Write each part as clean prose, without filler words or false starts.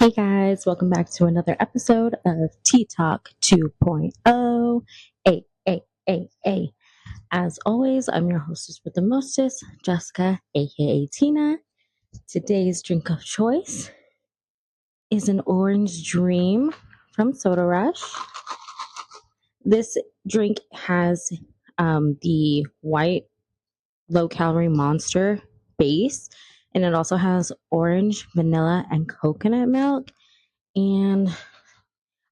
Hey guys, welcome back to another episode of Tea Talk 2.0. A. As always, I'm your hostess with the mostest, Jessica, aka Tina. Today's drink of choice is an orange dream from Soda Rush. This drink has the white low calorie monster base, and it also has orange, vanilla, and coconut milk. And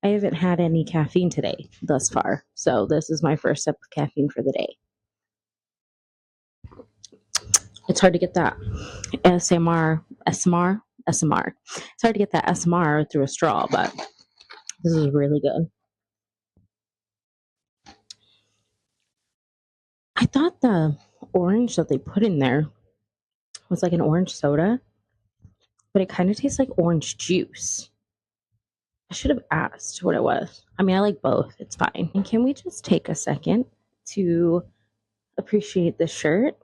I haven't had any caffeine today thus far, so this is my first sip of caffeine for the day. It's hard to get that SMR. It's hard to get that SMR through a straw, but this is really good. I thought the orange that they put in there was like an orange soda, but it kind of tastes like orange juice. I should have asked what it was. I mean, I like both. It's fine. And can we just take a second to appreciate this shirt?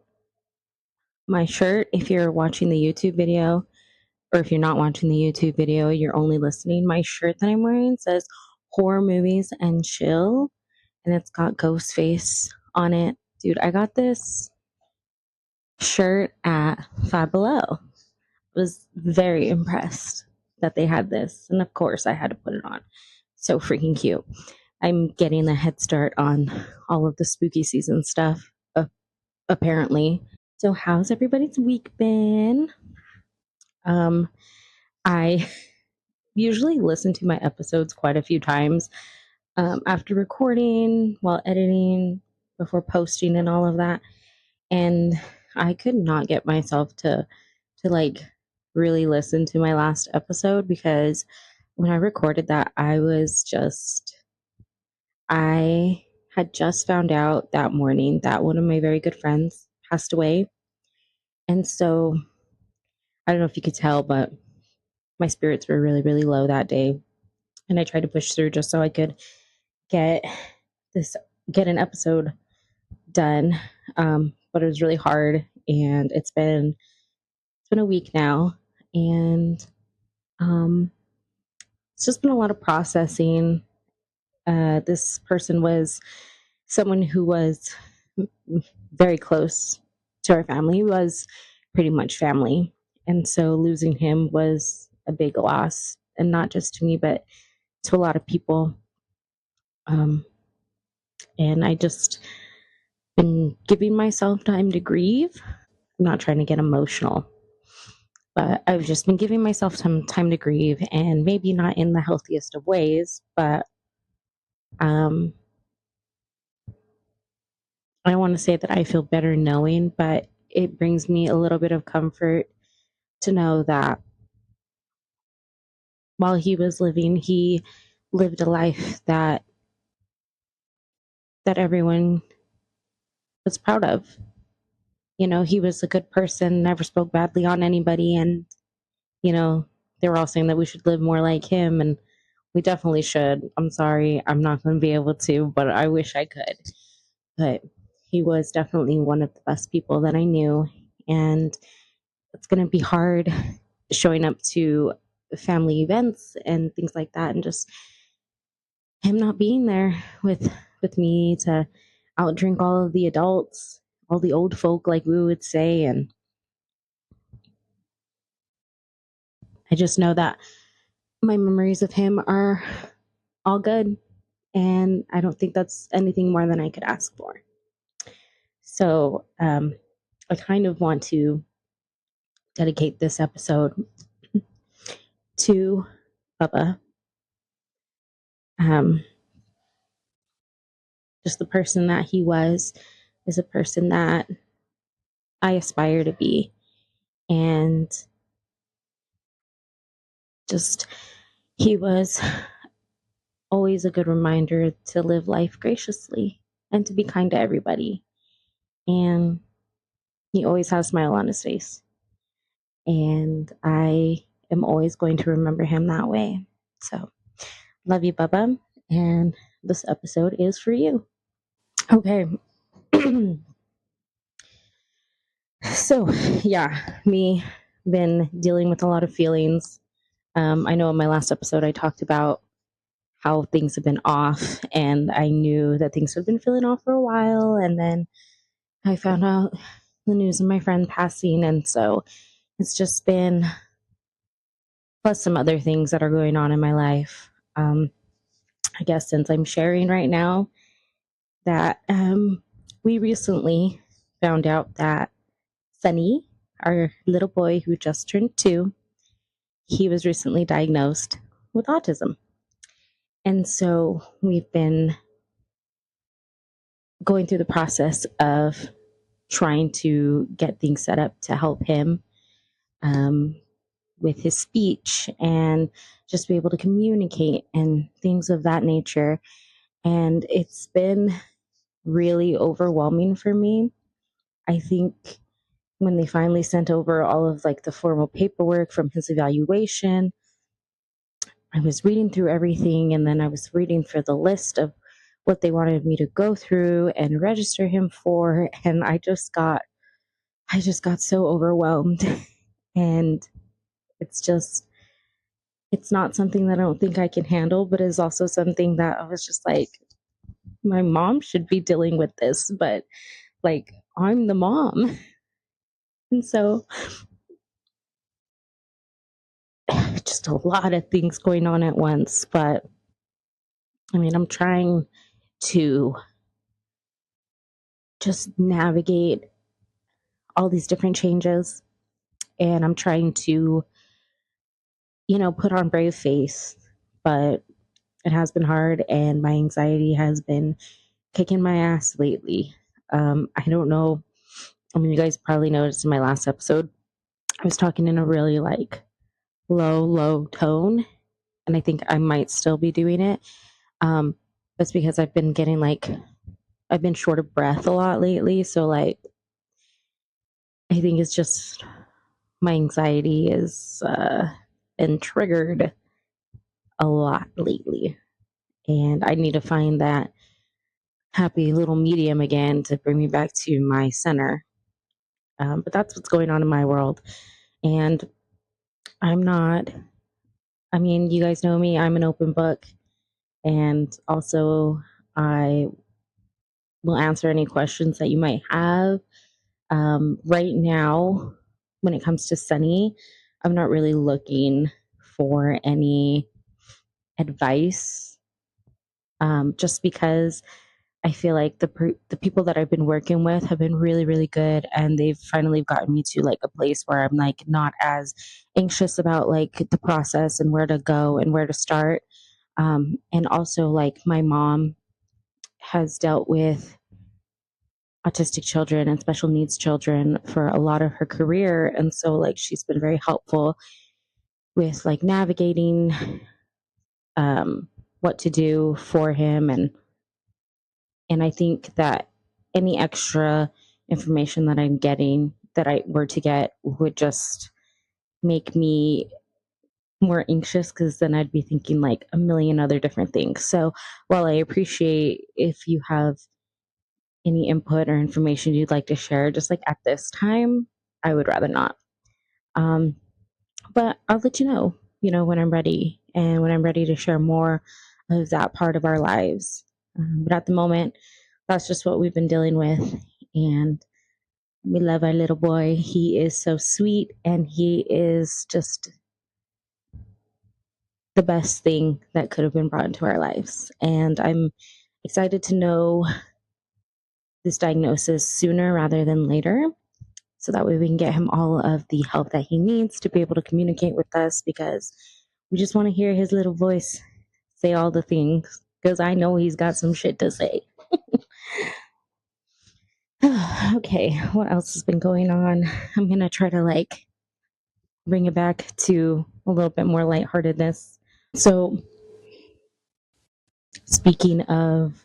My shirt, if you're watching the YouTube video, or if you're not watching the YouTube video, you're only listening, my shirt that I'm wearing says horror movies and chill, and it's got Ghostface on it. Dude, I got this shirt at Five Below. Was very impressed that they had this, and of course I had to put it on. So freaking cute. I'm getting a head start on all of the spooky season stuff, apparently. So how's everybody's week been? I usually listen to my episodes quite a few times after recording, while editing, before posting, and all of that. And I could not get myself to like really listen to my last episode, because when I recorded that, I had just found out that morning that one of my very good friends passed away. And so I don't know if you could tell, but my spirits were really, really low that day. And I tried to push through just so I could get an episode done. But it was really hard, and it's been a week now, and it's just been a lot of processing. This person was someone who was very close to our family. He was pretty much family, and so losing him was a big loss, and not just to me, but to a lot of people. And I just been giving myself time to grieve. I'm not trying to get emotional, but I've just been giving myself some time to grieve, and maybe not in the healthiest of ways, but I want to say that I feel better knowing, but it brings me a little bit of comfort to know that while he was living, he lived a life that everyone was proud of. You know, he was a good person, never spoke badly on anybody, and you know, they were all saying that we should live more like him, and we definitely should. I'm sorry, I'm not going to be able to, but I wish I could. But he was definitely one of the best people that I knew, and it's going to be hard showing up to family events and things like that, and just him not being there with me to outdrink all of the adults, all the old folk, like we would say. And I just know that my memories of him are all good, and I don't think that's anything more than I could ask for. So I kind of want to dedicate this episode to Bubba. Just the person that he was is a person that I aspire to be. And just, he was always a good reminder to live life graciously and to be kind to everybody. And he always has a smile on his face. And I am always going to remember him that way. So, love you, Bubba. And this episode is for you. Okay. So, yeah, me been dealing with a lot of feelings I know in my last episode I talked about how things have been off, and I knew that things had been feeling off for a while, and then I found out the news of my friend passing, and so it's just been, plus some other things that are going on in my life. I guess since I'm sharing right now that we recently found out that Sunny, our little boy who just turned 2, he was recently diagnosed with autism. And so we've been going through the process of trying to get things set up to help him um, with his speech and just be able to communicate and things of that nature. And it's been really overwhelming for me. I think when they finally sent over all of like the formal paperwork from his evaluation, I was reading through everything, and then I was reading for the list of what they wanted me to go through and register him for, and I just got so overwhelmed. And it's just, it's not something that I don't think I can handle, but is also something that I was just like, my mom should be dealing with this, but like I'm the mom. And so just a lot of things going on at once. But I mean, I'm trying to just navigate all these different changes, and I'm trying to, put on brave face, but it has been hard, and my anxiety has been kicking my ass lately. I don't know. I mean, you guys probably noticed in my last episode, I was talking in a really like low tone, and I think I might still be doing it. That's because I've been short of breath a lot lately. So like, I think it's just my anxiety is been triggered a lot lately, and I need to find that happy little medium again to bring me back to my center. But that's what's going on in my world, and I'm not. I mean, you guys know me. I'm an open book, and also I will answer any questions that you might have. Right now, when it comes to Sunny, I'm not really looking for any advice, just because I feel like the people that I've been working with have been really, really good, and they've finally gotten me to like a place where I'm like not as anxious about like the process and where to go and where to start. And also, like my mom has dealt with autistic children and special needs children for a lot of her career, and so like she's been very helpful with like navigating what to do for him, and I think that any extra information that I'm getting that I were to get would just make me more anxious, because then I'd be thinking like a million other different things. So while I appreciate if you have any input or information you'd like to share, just like at this time, I would rather not. Um, but I'll let when I'm ready, and when I'm ready to share more of that part of our lives. But at the moment, that's just what we've been dealing with. And we love our little boy. He is so sweet, and he is just the best thing that could have been brought into our lives. And I'm excited to know this diagnosis sooner rather than later, so that way we can get him all of the help that he needs to be able to communicate with us, because we just want to hear his little voice say all the things, because I know he's got some shit to say. Okay, what else has been going on? I'm going to try to like bring it back to a little bit more lightheartedness. So, speaking of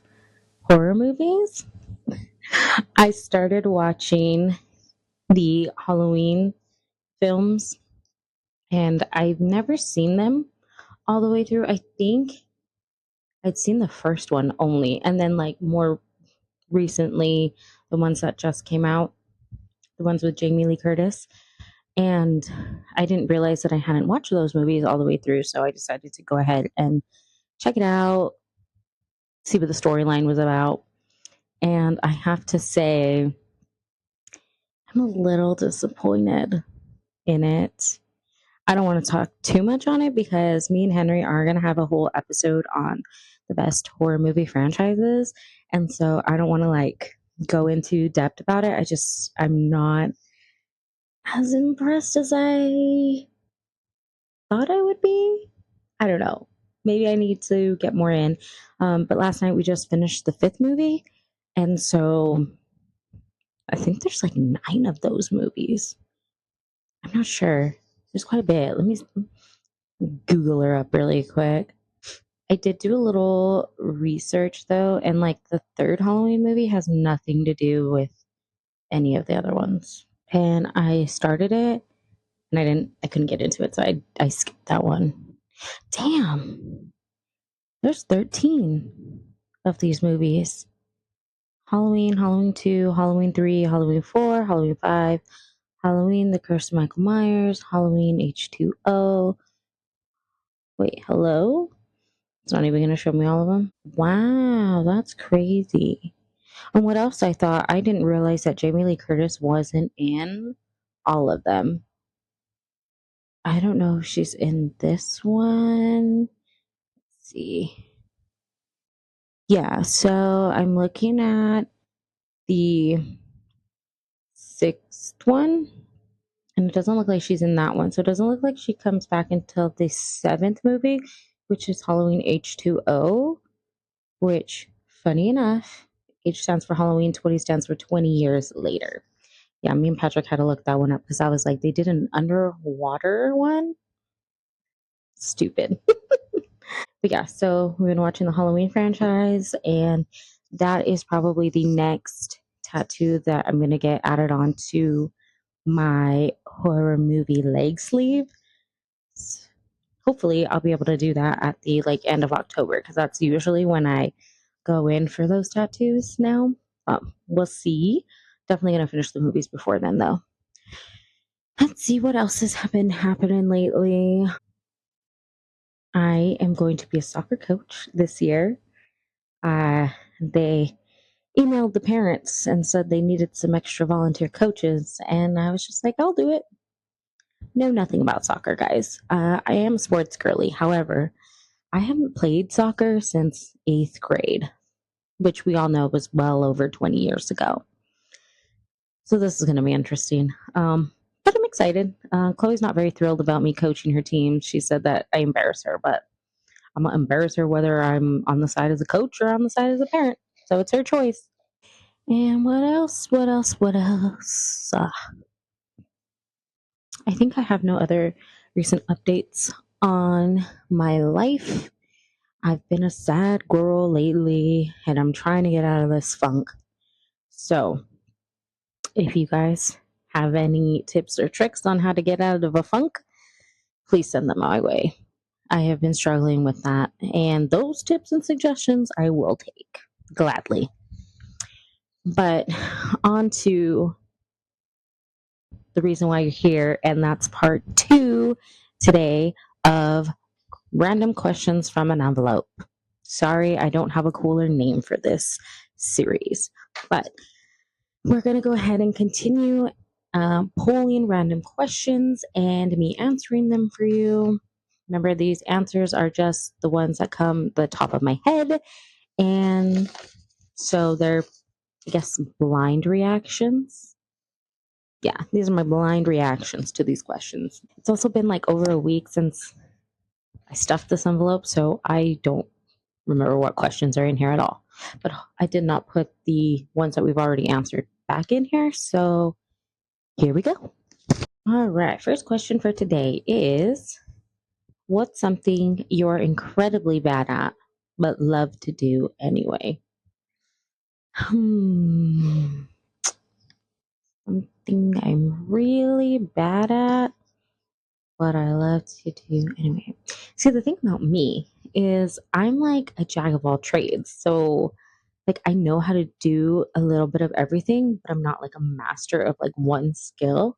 horror movies, I started watching the Halloween films, and I've never seen them all the way through. I think I'd seen the first one only, and then like more recently, the ones that just came out, the ones with Jamie Lee Curtis. And I didn't realize that I hadn't watched those movies all the way through. So I decided to go ahead and check it out, see what the storyline was about. And I have to say, I'm a little disappointed in it. I don't want to talk too much on it because me and Henry are going to have a whole episode on the best horror movie franchises. And so I don't want to like go into depth about it. I'm not as impressed as I thought I would be. I don't know. Maybe I need to get more in. But last night we just finished the fifth movie. And so I think there's like nine of those movies. I'm not sure. There's quite a bit. Let me Google her up really quick. I did do a little research though, and like the third Halloween movie has nothing to do with any of the other ones. And I started it and I couldn't get into it, so I skipped that one. Damn. There's 13 of these movies. Halloween, Halloween 2, Halloween 3, Halloween 4, Halloween 5, Halloween The Curse of Michael Myers, Halloween H2O. Wait, hello? It's not even going to show me all of them. Wow, that's crazy. And what else I thought? I didn't realize that Jamie Lee Curtis wasn't in all of them. I don't know if she's in this one. Let's see. Yeah, so I'm looking at the sixth one, and it doesn't look like she's in that one. So it doesn't look like she comes back until the seventh movie, which is Halloween H2O, which, funny enough, H stands for Halloween, 20 stands for 20 years later. Yeah, me and Patrick had to look that one up because I was like, they did an underwater one? Stupid. But yeah, so we've been watching the Halloween franchise, and that is probably the next tattoo that I'm going to get added on to my horror movie leg sleeve. Hopefully I'll be able to do that at the like end of October because that's usually when I go in for those tattoos now. We'll see. Definitely gonna finish the movies before then though. Let's see what else has been happening lately. I am going to be a soccer coach this year. They emailed the parents and said they needed some extra volunteer coaches, and I was just like, I'll do it. Know nothing about soccer, guys. I am a sports girly. However, I haven't played soccer since eighth grade, which we all know was well over 20 years ago. So this is going to be interesting. But I'm excited. Chloe's not very thrilled about me coaching her team. She said that I embarrass her, but I'm going to embarrass her whether I'm on the side as a coach or on the side as a parent. So it's her choice. And what else? What else? What else? I think I have no other recent updates on my life. I've been a sad girl lately and I'm trying to get out of this funk. So, if you guys have any tips or tricks on how to get out of a funk, please send them my way. I have been struggling with that, and those tips and suggestions I will take gladly. But on to the reason why you're here, and that's part two today of random questions from an envelope. Sorry, I don't have a cooler name for this series, but we're going to go ahead and continue polling random questions and me answering them for you. Remember, these answers are just the ones that come the top of my head. And so they're, I guess, blind reactions. Yeah, these are my blind reactions to these questions. It's also been like over a week since I stuffed this envelope, so I don't remember what questions are in here at all. But I did not put the ones that we've already answered back in here, so here we go. All right, first question for today is, what's something you're incredibly bad at but love to do anyway? Hmm, something I'm really bad at but I love to do anyway. See, the thing about me is I'm like a jack of all trades. So, like, I know how to do a little bit of everything, but I'm not like a master of like one skill.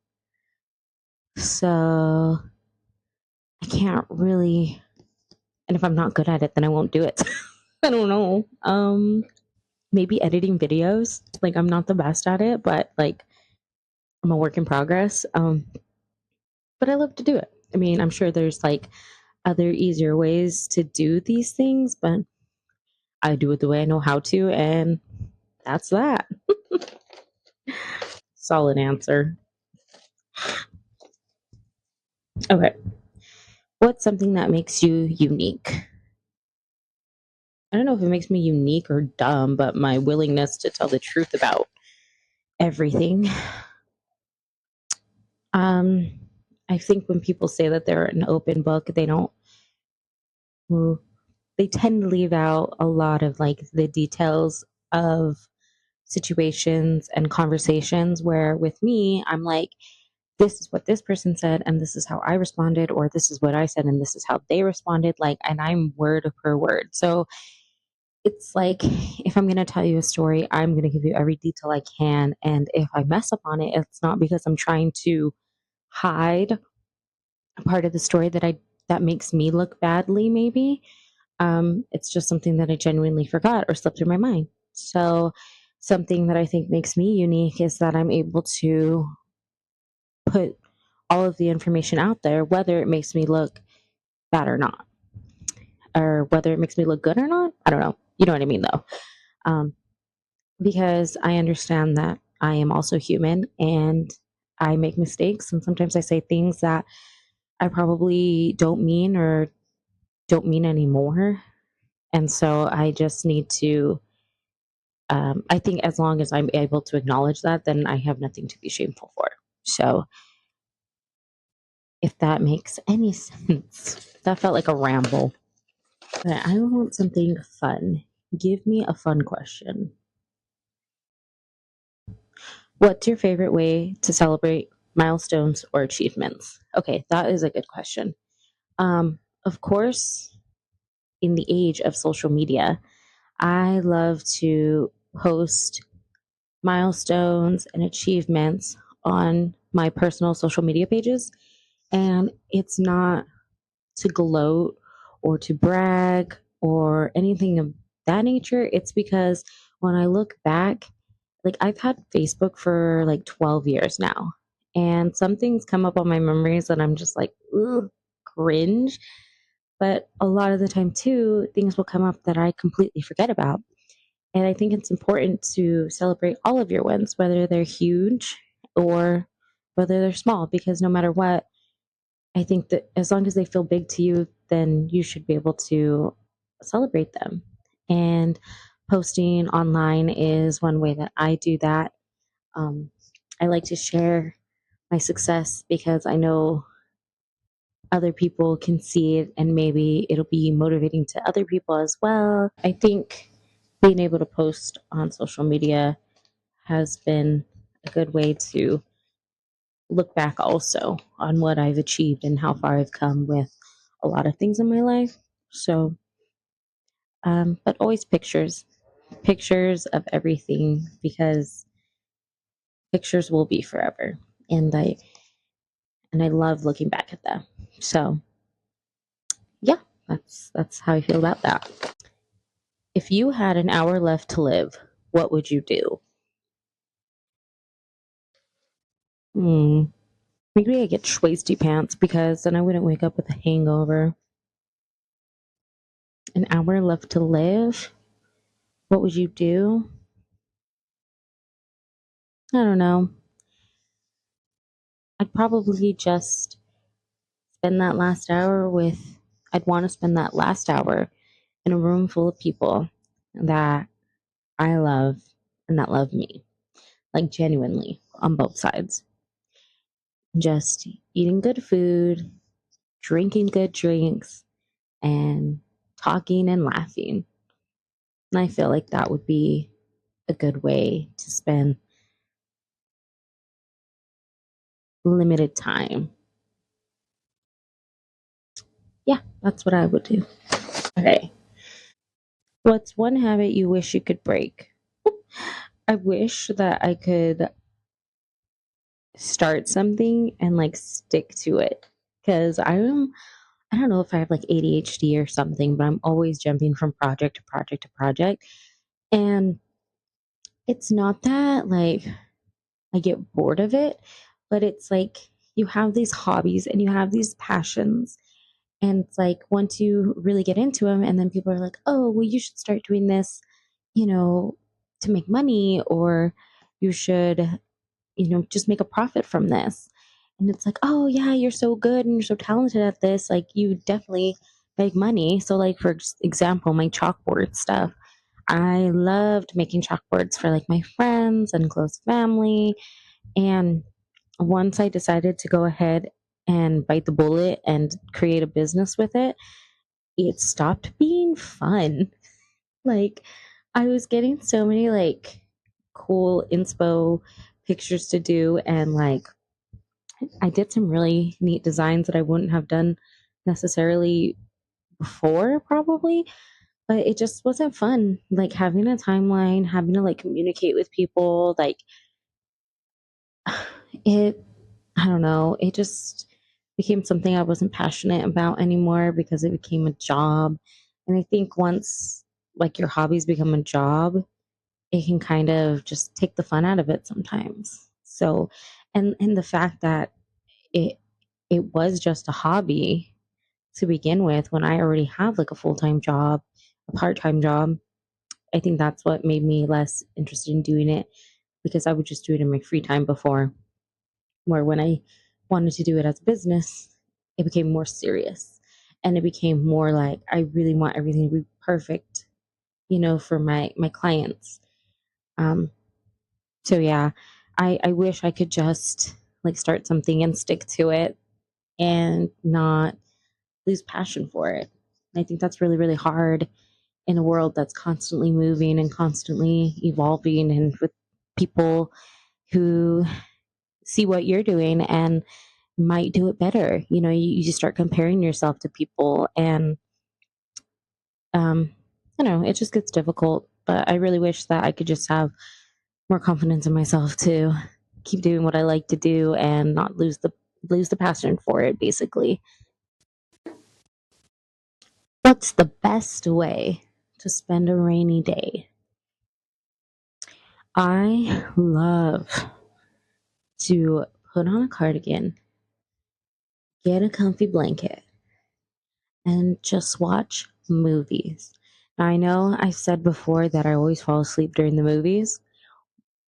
So I can't really, and if I'm not good at it, then I won't do it. I don't know. Maybe editing videos. Like I'm not the best at it, but like I'm a work in progress. But I love to do it. I mean, I'm sure there's like other easier ways to do these things, but I do it the way I know how to, and that's that. Solid answer. Okay. What's something that makes you unique? I don't know if it makes me unique or dumb, but my willingness to tell the truth about everything. Um, I think when people say that they're an open book, they don't, well, they tend to leave out a lot of like the details of situations and conversations where with me, I'm like, this is what this person said, and this is how I responded, or this is what I said, and this is how they responded. Like, and I'm word per word. So it's like, if I'm going to tell you a story, I'm going to give you every detail I can. And if I mess up on it, it's not because I'm trying to hide a part of the story that makes me look badly, maybe. It's just something that I genuinely forgot or slipped through my mind. So, something that I think makes me unique is that I'm able to put all of the information out there, whether it makes me look bad or not, or whether it makes me look good or not. I don't know. You know what I mean, though. Um, because I understand that I am also human and I make mistakes. And sometimes I say things that I probably don't mean or don't mean anymore. And so I just need to, I think as long as I'm able to acknowledge that, then I have nothing to be shameful for. So if that makes any sense, that felt like a ramble. But I want something fun. Give me a fun question. What's your favorite way to celebrate milestones or achievements? Okay, that is a good question. Of course, in the age of social media, I love to post milestones and achievements on my personal social media pages. And it's not to gloat or to brag or anything of that nature. It's because when I look back, like I've had Facebook for like 12 years now, and some things come up on my memories that I'm just like, ugh, cringe. But a lot of the time, too, things will come up that I completely forget about. And I think it's important to celebrate all of your wins, whether they're huge or whether they're small, because no matter what, I think that as long as they feel big to you, then you should be able to celebrate them. And posting online is one way that I do that. Um, I like to share my success because I know other people can see it and maybe it'll be motivating to other people as well. I think being able to post on social media has been a good way to look back also on what I've achieved and how far I've come with a lot of things in my life. So, but always pictures of everything because pictures will be forever, and I love looking back at them. So, yeah, that's how I feel about that. If you had an hour left to live, what would you do? Hmm. Maybe I get schwasty pants because then I wouldn't wake up with a hangover. An hour left to live. What would you do? I don't know. I'd probably just spend that last hour with, I'd want to spend that last hour in a room full of people that I love and that love me, like genuinely on both sides. Just eating good food, drinking good drinks, and talking and laughing. And I feel like that would be a good way to spend limited time. Yeah, that's what I would do. Okay. What's one habit you wish you could break? I wish that I could start something and like stick to it. Because I don't know if I have like ADHD or something, but I'm always jumping from project to project to project. And it's not that like I get bored of it, but it's like you have these hobbies and you have these passions. And it's like once you really get into them, and then people are like, oh, well, you should start doing this, you know, to make money, or you should, just make a profit from this. And it's like, oh, yeah, you're so good and you're so talented at this. Like, you definitely make money. So, like, for example, my chalkboard stuff, I loved making chalkboards for like my friends and close family. And once I decided to go ahead and bite the bullet and create a business with it, it stopped being fun. Like, I was getting so many like cool inspo pictures to do, and like I did some really neat designs that I wouldn't have done necessarily before, probably, but it just wasn't fun. Like having a timeline, having to like communicate with people, like it, I don't know, it just became something I wasn't passionate about anymore because it became a job. And I think once like your hobbies become a job, it can kind of just take the fun out of it sometimes. So, and the fact that it it was just a hobby to begin with when I already have like a full-time job, a part-time job, I think that's what made me less interested in doing it, because I would just do it in my free time before. Where when I wanted to do it as a business, it became more serious, and it became more like I really want everything to be perfect, for my clients. Um, so yeah, I wish I could just like start something and stick to it and not lose passion for it. I think that's really, really hard in a world that's constantly moving and constantly evolving, and with people who see what you're doing and might do it better. You just start comparing yourself to people, and um, it just gets difficult. But I really wish that I could just have more confidence in myself to keep doing what I like to do and not lose the passion for it, basically. What's the best way to spend a rainy day? I love to put on a cardigan, get a comfy blanket, and just watch movies. Now, I know I said before that I always fall asleep during the movies,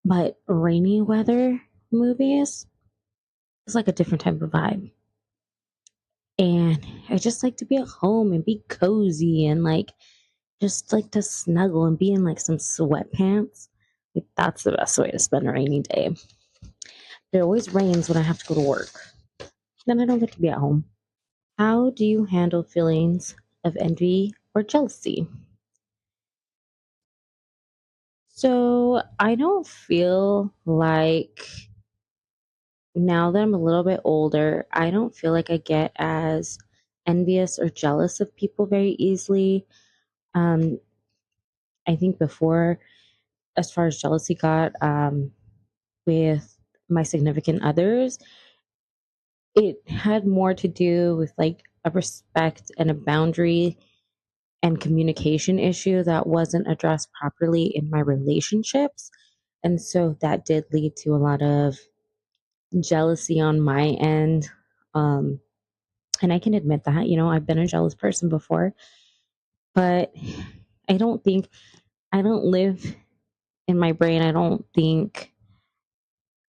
but rainy weather movies is like a different type of vibe. And I just like to be at home and be cozy and like just like to snuggle and be in like some sweatpants. Like, that's the best way to spend a rainy day. It always rains when I have to go to work. Then I don't get to be at home. How do you handle feelings of envy or jealousy? So I don't feel like, now that I'm a little bit older, I don't feel like I get as envious or jealous of people very easily. Um, I think before, as far as jealousy got, with my significant others, it had more to do with like a respect and a boundary and communication issue that wasn't addressed properly in my relationships. And so that did lead to a lot of jealousy on my end. Um, and I can admit that, I've been a jealous person before, but I don't think, I don't live in my brain. I don't think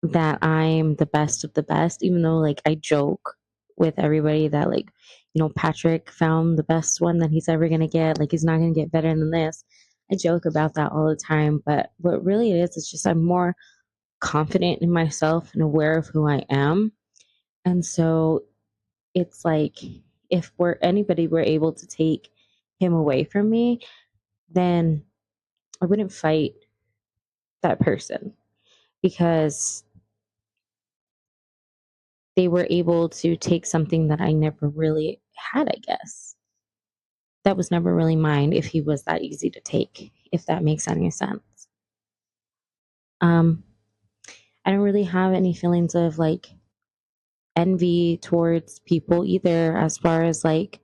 that I'm the best of the best, even though like I joke with everybody that like, Patrick found the best one that he's ever gonna get. Like he's not gonna get better than this. I joke about that all the time, but what really it is just I'm more confident in myself and aware of who I am. And so it's like if anybody were able to take him away from me, then I wouldn't fight that person, because they were able to take something that I never really had, I guess. That was never really mine if he was that easy to take, if that makes any sense. Um, I don't really have any feelings of like envy towards people either, as far as like,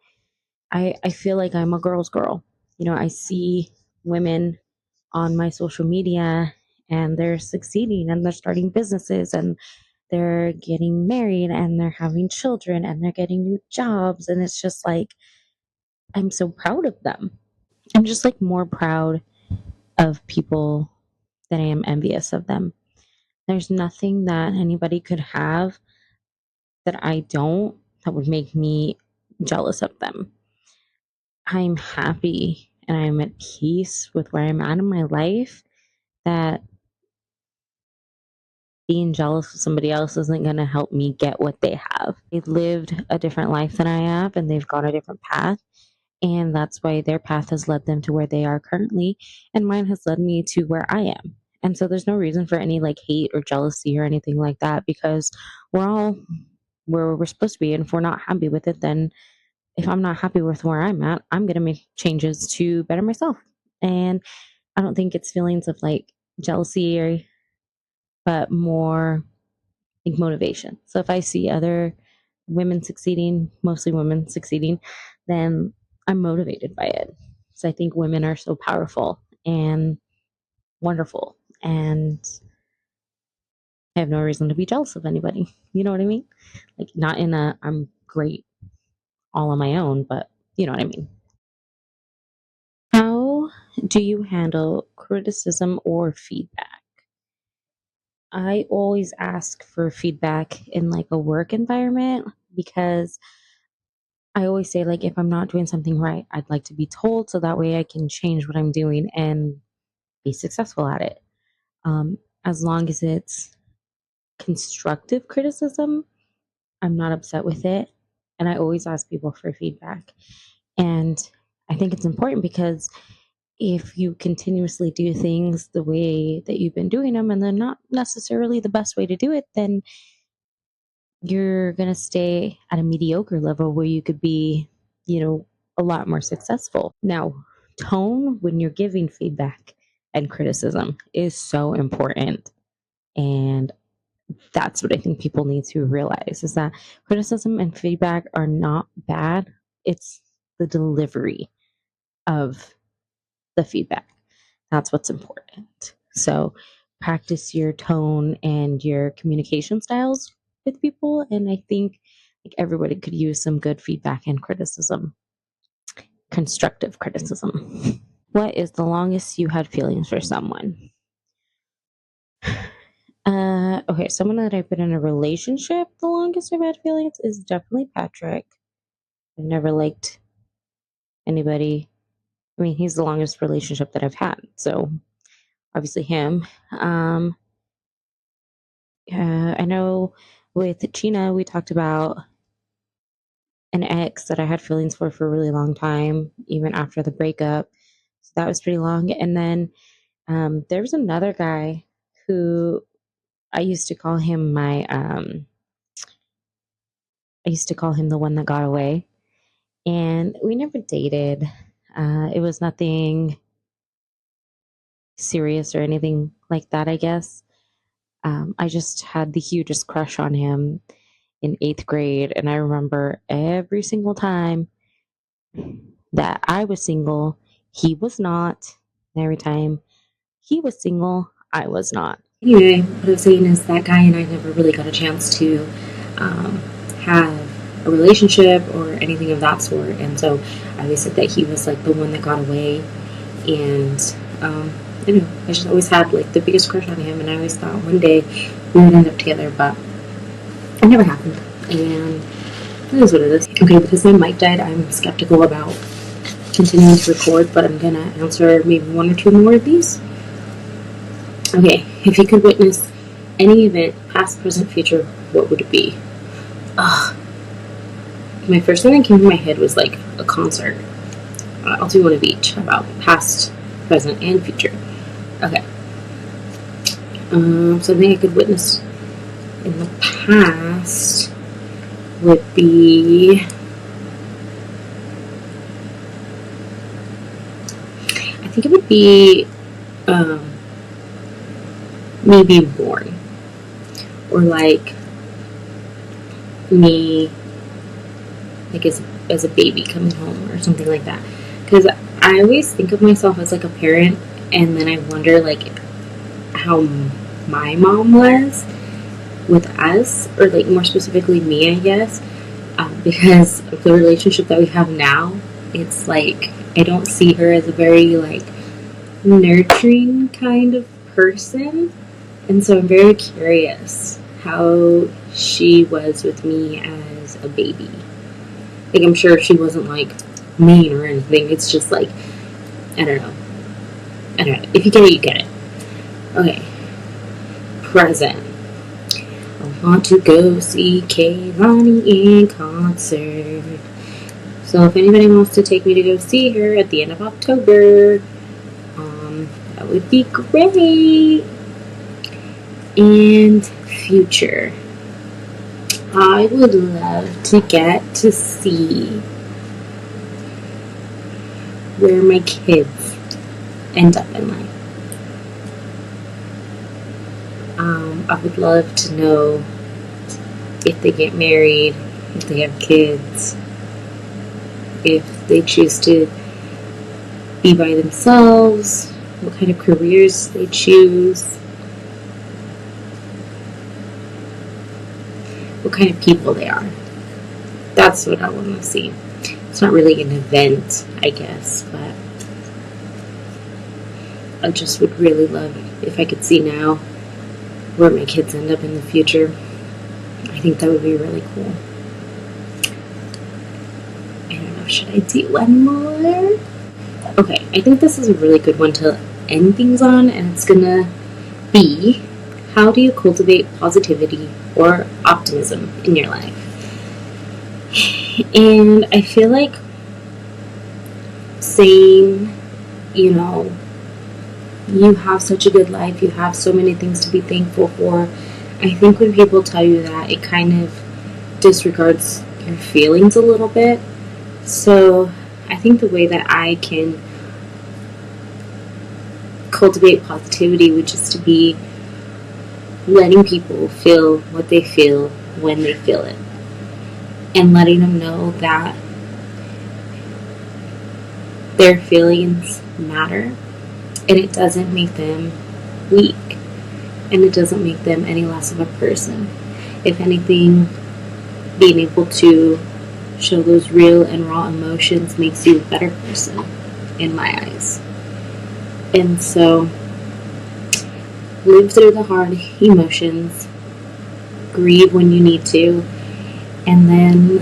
I feel like I'm a girl's girl. I see women on my social media and they're succeeding and they're starting businesses and they're getting married and they're having children and they're getting new jobs. And it's just like, I'm so proud of them. I'm just like more proud of people than I am envious of them. There's nothing that anybody could have that I don't that would make me jealous of them. I'm happy and I'm at peace with where I'm at in my life, that being jealous of somebody else isn't going to help me get what they have. They lived a different life than I have and they've gone a different path. And that's why their path has led them to where they are currently. And mine has led me to where I am. And so there's no reason for any like hate or jealousy or anything like that, because we're all where we're supposed to be. And if we're not happy with it, then if I'm not happy with where I'm at, I'm going to make changes to better myself. And I don't think it's feelings of like jealousy but more like motivation. So if I see other women succeeding, mostly women succeeding, then I'm motivated by it. So I think women are so powerful and wonderful, and I have no reason to be jealous of anybody. You know what I mean? Like, not in a I'm great all on my own, but you know what I mean. How do you handle criticism or feedback? I always ask for feedback in like a work environment, because I always say, like, if I'm not doing something right, I'd like to be told so that way I can change what I'm doing and be successful at it. As long as it's constructive criticism, I'm not upset with it. And I always ask people for feedback. And I think it's important, because if you continuously do things the way that you've been doing them and they're not necessarily the best way to do it, then you're going to stay at a mediocre level where you could be, a lot more successful. Now, tone when you're giving feedback and criticism is so important. And that's what I think people need to realize, is that criticism and feedback are not bad. It's the delivery of the feedback. That's what's important. So practice your tone and your communication styles with people. And I think like everybody could use some good feedback and criticism, constructive criticism. What is the longest you had feelings for someone? Okay, someone that I've been in a relationship, the longest I've had feelings is definitely Patrick. I've never liked anybody. I mean, he's the longest relationship that I've had. So obviously him. I know with Gina, we talked about an ex that I had feelings for a really long time, even after the breakup. So that was pretty long. And then there was another guy who I used to call him I used to call him the one that got away. And we never dated. It was nothing serious or anything like that, I guess. I just had the hugest crush on him in eighth grade. And I remember every single time that I was single, he was not. And every time he was single, I was not. Anyway, what I'm saying is that guy and I never really got a chance to have a relationship or anything of that sort. And so I always said that he was like the one that got away. And, I just always had like the biggest crush on him. And I always thought one day we would end up together, but it never happened. And it is what it is. Okay, because my mic died, I'm skeptical about continuing to record, but I'm gonna answer maybe one or two more of these. Okay, if you could witness any event, past, present, future, what would it be? My first thing that came to my head was like a concert. I'll do one of each about past, present, and future. Okay. Something I could witness in the past would be, I think it would be me being born. or like me, like as a baby coming home or something like that. Because I always think of myself as like a parent, and then I wonder like how my mom was with us, or like more specifically me, I guess, because of the relationship that we have now. It's like I don't see her as a very like nurturing kind of person, and so I'm very curious how she was with me as a baby. Like, I'm sure she wasn't like mean or anything. It's just like, I don't know. I don't know. If you get it, you get it. Okay. Present. I want to go see Kaylani in concert. So if anybody wants to take me to go see her at the end of October, that would be great. And future. I would love to get to see where my kids end up in life. I would love to know if they get married, if they have kids, if they choose to be by themselves, what kind of careers they choose, what kind of people they are. That's what I want to see. It's not really an event, I guess, but I just would really love if I could see now where my kids end up in the future. I think that would be really cool. I don't know, should I do one more? Okay, I think this is a really good one to end things on, and it's gonna be, how do you cultivate positivity or optimism in your life? And I feel like saying, you have such a good life, you have so many things to be thankful for. I think when people tell you that, it kind of disregards your feelings a little bit. So I think the way that I can cultivate positivity would just to be letting people feel what they feel when they feel it, and letting them know that their feelings matter, and it doesn't make them weak, and it doesn't make them any less of a person. If anything, being able to show those real and raw emotions makes you a better person, in my eyes. And so, live through the hard emotions, grieve when you need to, and then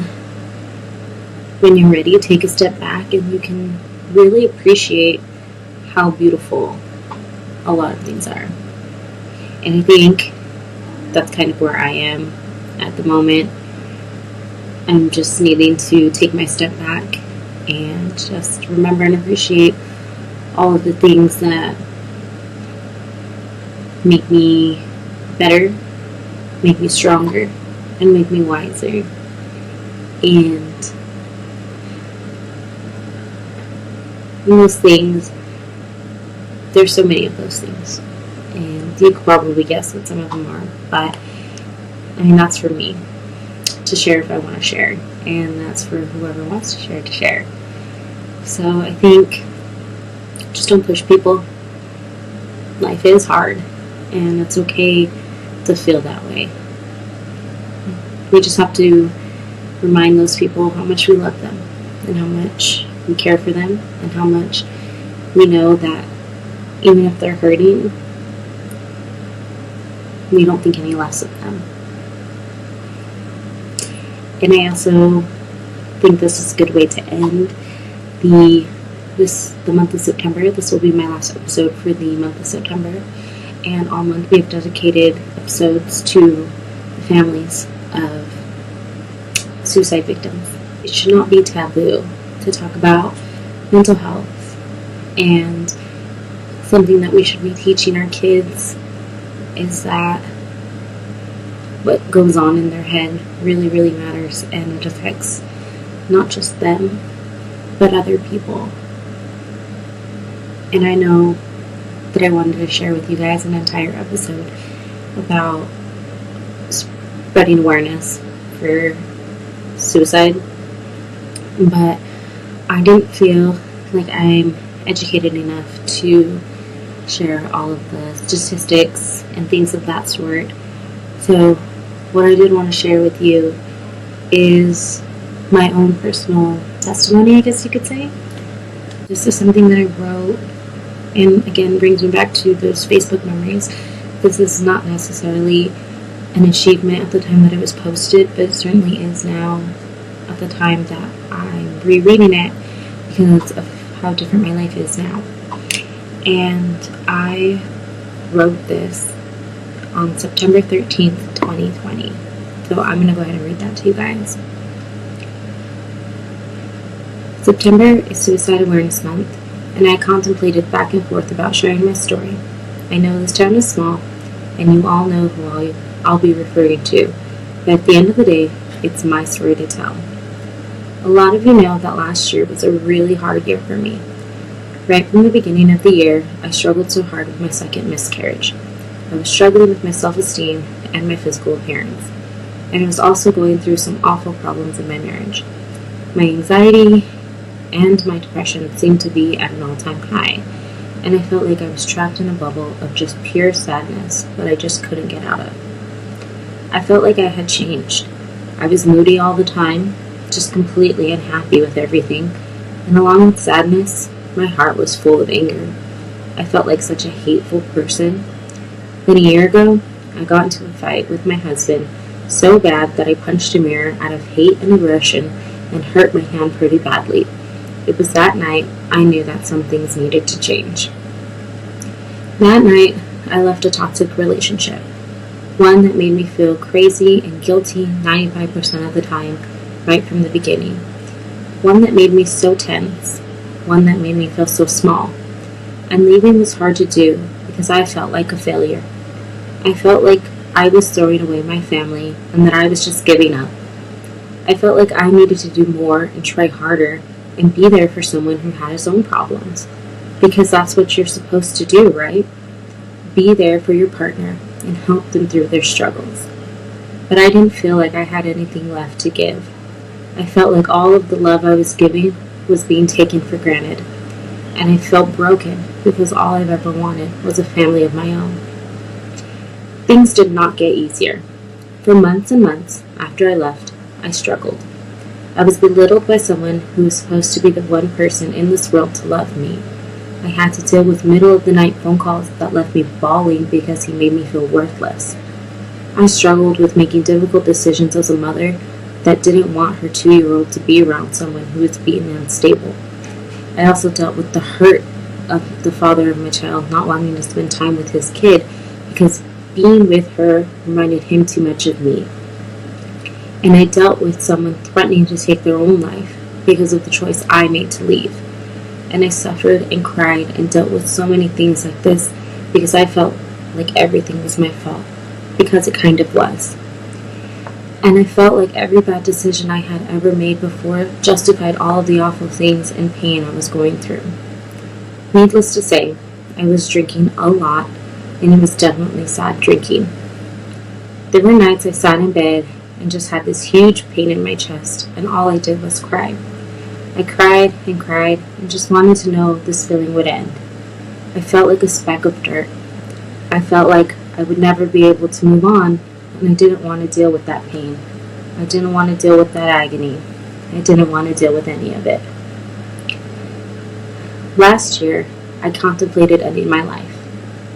when you're ready, take a step back and you can really appreciate how beautiful a lot of things are. And I think that's kind of where I am at the moment. I'm just needing to take my step back and just remember and appreciate all of the things that make me better, make me stronger, and make me wiser. And those things, there's so many of those things, and you could probably guess what some of them are, but I mean, that's for me to share if I want to share, and that's for whoever wants to share. So I think just don't push people. Life is hard, and it's okay to feel that way. We just have to remind those people how much we love them, and how much we care for them, and how much we know that even if they're hurting, we don't think any less of them. And I also think this is a good way to end the month of September. This will be my last episode for the month of September. And all month we have dedicated episodes to the families of suicide victims. It should not be taboo to talk about mental health, and something that we should be teaching our kids is that what goes on in their head really, really matters, and it affects not just them, but other people. And I know that I wanted to share with you guys an entire episode about spreading awareness for suicide, but I didn't feel like I'm educated enough to share all of the statistics and things of that sort. So what I did want to share with you is my own personal testimony, I guess you could say. This is something that I wrote, and again brings me back to those Facebook memories. This is not necessarily an achievement at the time that it was posted, but it certainly is now at the time that I'm rereading it because of how different my life is now. And I wrote this on September 13th, 2020. So I'm going to go ahead and read that to you guys. September is Suicide Awareness Month, and I contemplated back and forth about sharing my story. I know this town is small, and you all know who I'll be referring to, but at the end of the day, it's my story to tell. A lot of you know that last year was a really hard year for me. Right from the beginning of the year, I struggled so hard with my second miscarriage. I was struggling with my self-esteem and my physical appearance, and I was also going through some awful problems in my marriage. My anxiety and my depression seemed to be at an all-time high, and I felt like I was trapped in a bubble of just pure sadness that I just couldn't get out of. I felt like I had changed. I was moody all the time, just completely unhappy with everything, and along with sadness, my heart was full of anger. I felt like such a hateful person. Then a year ago, I got into a fight with my husband so bad that I punched a mirror out of hate and aggression and hurt my hand pretty badly. It was that night I knew that some things needed to change. That night, I left a toxic relationship, one that made me feel crazy and guilty 95% of the time, right from the beginning. One that made me so tense, one that made me feel so small. And leaving was hard to do because I felt like a failure. I felt like I was throwing away my family and that I was just giving up. I felt like I needed to do more and try harder and be there for someone who had his own problems. Because that's what you're supposed to do, right? Be there for your partner and help them through their struggles. But I didn't feel like I had anything left to give. I felt like all of the love I was giving was being taken for granted. And I felt broken because all I've ever wanted was a family of my own. Things did not get easier. For months and months after I left, I struggled. I was belittled by someone who was supposed to be the one person in this world to love me. I had to deal with middle-of-the-night phone calls that left me bawling because he made me feel worthless. I struggled with making difficult decisions as a mother that didn't want her 2-year-old to be around someone who was beaten and unstable. I also dealt with the hurt of the father of my child not wanting to spend time with his kid because being with her reminded him too much of me. And I dealt with someone threatening to take their own life because of the choice I made to leave. And I suffered and cried and dealt with so many things like this because I felt like everything was my fault, because it kind of was. And I felt like every bad decision I had ever made before justified all of the awful things and pain I was going through. Needless to say, I was drinking a lot, and it was definitely sad drinking. There were nights I sat in bed and just had this huge pain in my chest, and all I did was cry. I cried and just wanted to know this feeling would end. I felt like a speck of dirt. I felt like I would never be able to move on, and I didn't want to deal with that pain. I didn't want to deal with that agony. I didn't want to deal with any of it. Last year, I contemplated ending my life.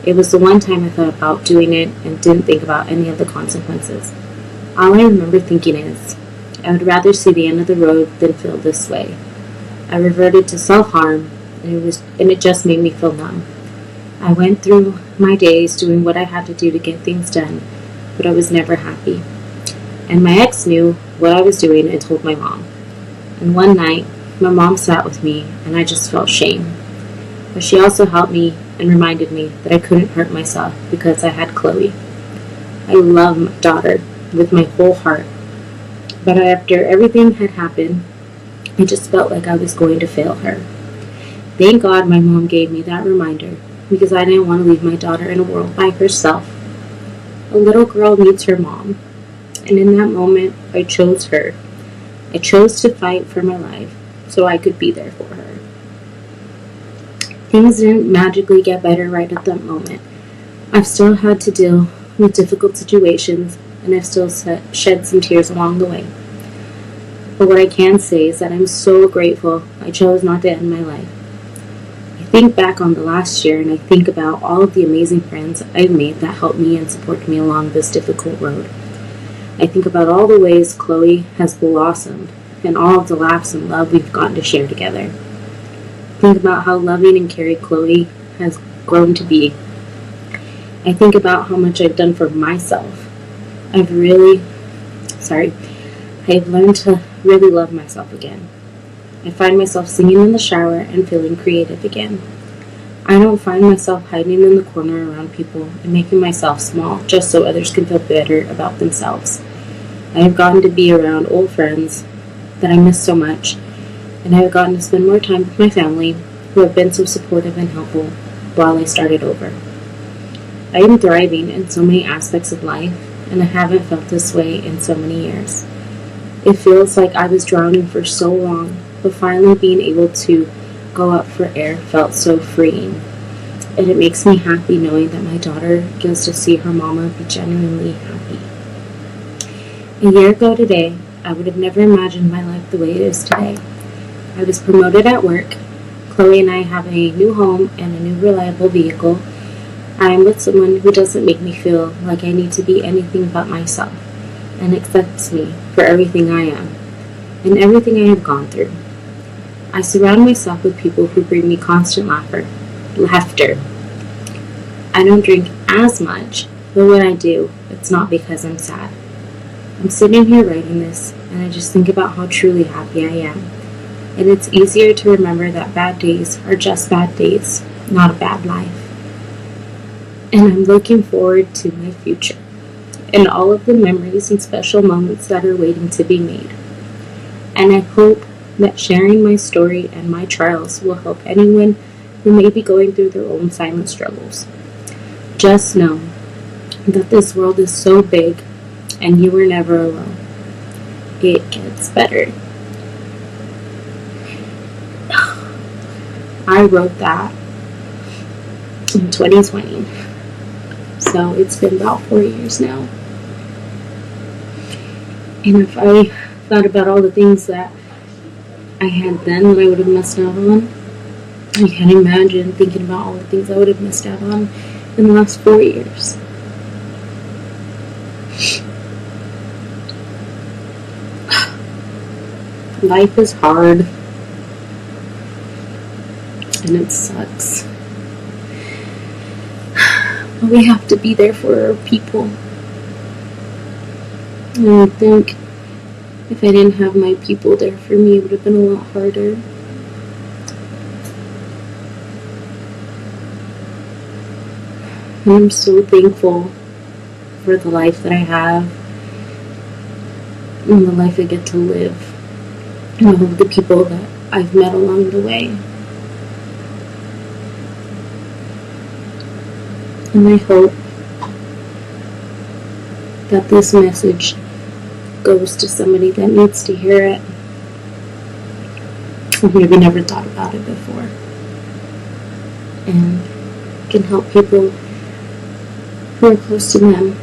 It was the one time I thought about doing it and didn't think about any of the consequences. All I remember thinking is, I would rather see the end of the road than feel this way. I reverted to self-harm, and it just made me feel numb. I went through my days doing what I had to do to get things done, but I was never happy. And my ex knew what I was doing and told my mom. And one night, my mom sat with me, and I just felt shame. But she also helped me and reminded me that I couldn't hurt myself because I had Chloe. I love my daughter with my whole heart. But after everything had happened, I just felt like I was going to fail her. Thank God my mom gave me that reminder because I didn't want to leave my daughter in a world by herself. A little girl needs her mom, And in that moment, I chose her. I chose to fight for my life so I could be there for her. Things didn't magically get better right at that moment. I've still had to deal with difficult situations, and I've still shed some tears along the way. But what I can say is that I'm so grateful I chose not to end my life. I think back on the last year and I think about all of the amazing friends I've made that helped me and supported me along this difficult road. I think about all the ways Chloe has blossomed and all of the laughs and love we've gotten to share together. Think about how loving and caring Chloe has grown to be. I think about how much I've done for myself. I've learned to really love myself again. I find myself singing in the shower and feeling creative again. I don't find myself hiding in the corner around people and making myself small just so others can feel better about themselves. I have gotten to be around old friends that I miss so much, and I have gotten to spend more time with my family who have been so supportive and helpful while I started over. I am thriving in so many aspects of life, and I haven't felt this way in so many years. It feels like I was drowning for so long, but finally being able to go up for air felt so freeing. And it makes me happy knowing that my daughter gets to see her mama be genuinely happy. A year ago today, I would have never imagined my life the way it is today. I was promoted at work. Chloe and I have a new home and a new reliable vehicle. I am with someone who doesn't make me feel like I need to be anything but myself and accepts me for everything I am and everything I have gone through. I surround myself with people who bring me constant laughter. I don't drink as much, but when I do, it's not because I'm sad. I'm sitting here writing this, and I just think about how truly happy I am. And it's easier to remember that bad days are just bad days, not a bad life. And I'm looking forward to my future and all of the memories and special moments that are waiting to be made. And I hope that sharing my story and my trials will help anyone who may be going through their own silent struggles. Just know that this world is so big and you were never alone. It gets better. I wrote that in 2020. So it's been about 4 years now. And if I thought about all the things that I had then that I would have missed out on, I can't imagine thinking about all the things I would have missed out on in the last 4 years. Life is hard, and it sucks. But we have to be there for our people. And I think if I didn't have my people there for me, it would have been a lot harder. And I'm so thankful for the life that I have and the life I get to live and all of the people that I've met along the way. And I hope that this message goes to somebody that needs to hear it, or maybe never thought about it before, and can help people who are close to them.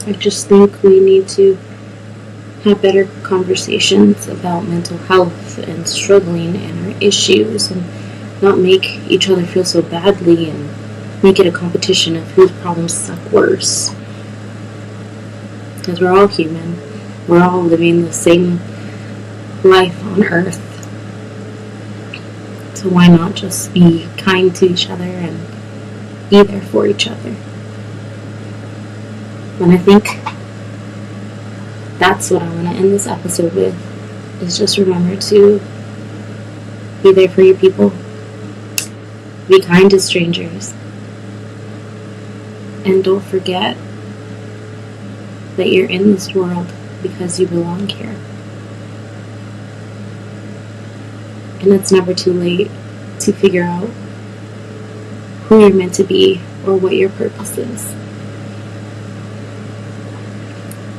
I just think we need to have better conversations about mental health and struggling and our issues, and not make each other feel so badly and make it a competition of whose problems suck worse. Because we're all human. We're all living the same life on earth. So why not just be kind to each other and be there for each other? And I think that's what I want to end this episode with, is just remember to be there for your people. Be kind to strangers. And don't forget that you're in this world because you belong here. And it's never too late to figure out who you're meant to be or what your purpose is.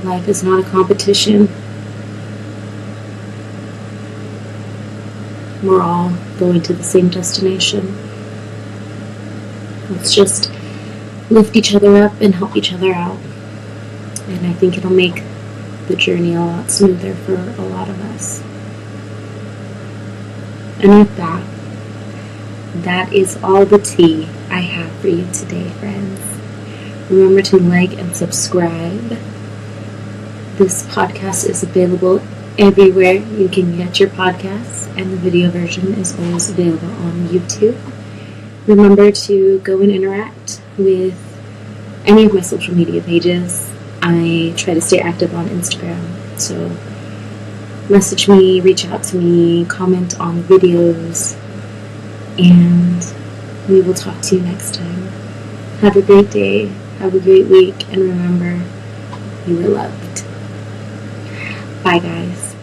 Life is not a competition. We're all going to the same destination. Let's just lift each other up and help each other out. And I think it'll make the journey a lot smoother for a lot of us. And with that is all the tea I have for you today, friends. Remember to like and subscribe. This podcast is available everywhere you can get your podcasts, and the video version is always available on YouTube. Remember to go and interact with any of my social media pages. I try to stay active on Instagram, so message me, reach out to me, comment on videos, and we will talk to you next time. Have a great day, have a great week, and remember, you are loved. Bye, guys.